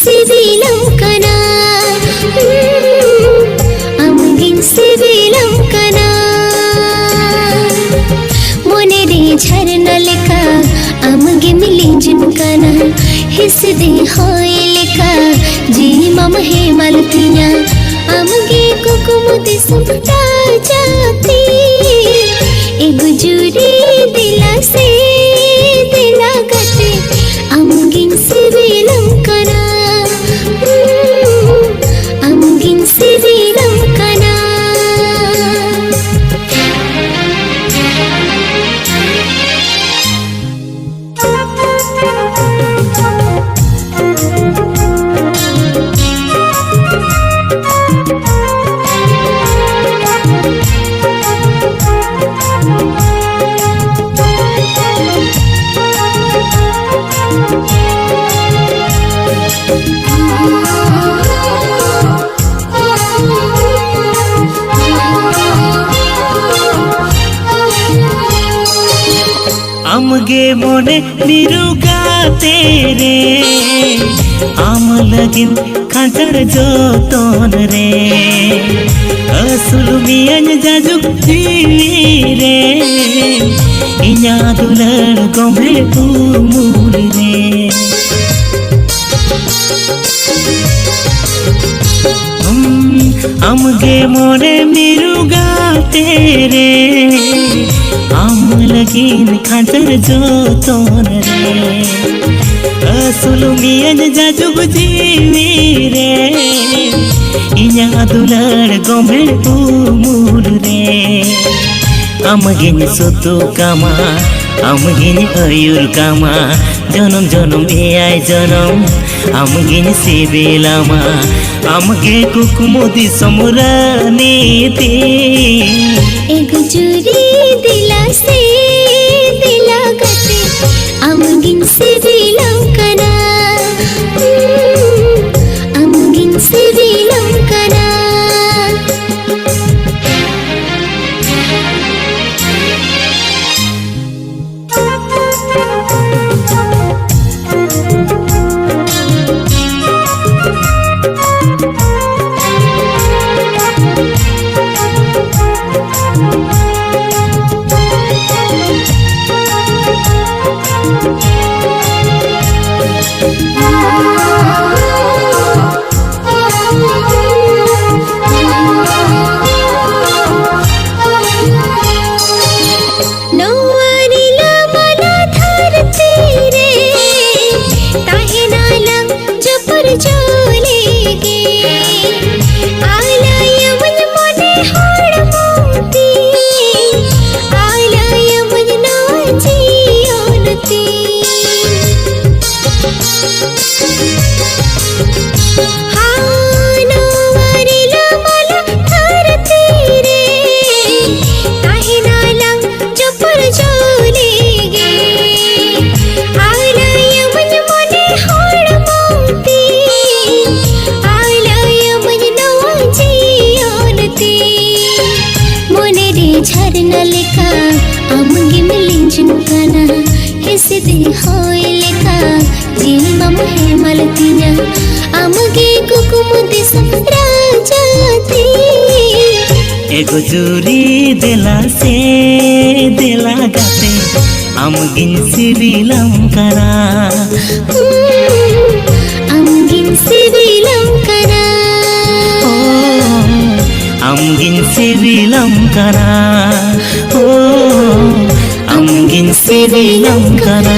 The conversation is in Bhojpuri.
सिबिलम कना आमगिन सिबिलम कना मोने रे झरना लेका आमगे मिली जिमकाना हिस दे होए लेका जी मम हे मलतिया आमगे कुकुमुदे सुमटा जाती एक जुरी दिला से दिला गते आमगिन सिबिलम कना आमगिन सिबिलम कना आमगे मोने निरुगा तेरे आम लगिन खांचर जोतोन रे असुलुमियन जाजुक जीवी रे इन्या दुलड़ गोमे तुमुल रे आमगे मोने निरुगा तेरे आम लगिन खांचर जोतोन रे असुलुमियन जाजुग जीवी रे इन्या दुलड़ गोमे तुमुल रे आमगिन सोतु कामा आमगिन अयुर कामा जनम जनम एआई जनम आमगिन सिबिलामा आमगे कुकुमुदी समुरानी ती एक जुरी दिला से दिला गते आमगिन सिबिलम कना आमगिन सिबिलम कना झरना लेका आमगे मिली जिमकाना हिसे दे होए लेका जी मम हे मलतिया आमगे कुकुमुदे समरा जाती एगो जुरी दिला से दिला गाते आमगिन सिबिलम करा आमगिन सिबिलम कना आमगिन सिबिलम करा आमगिन सिबिलम करा।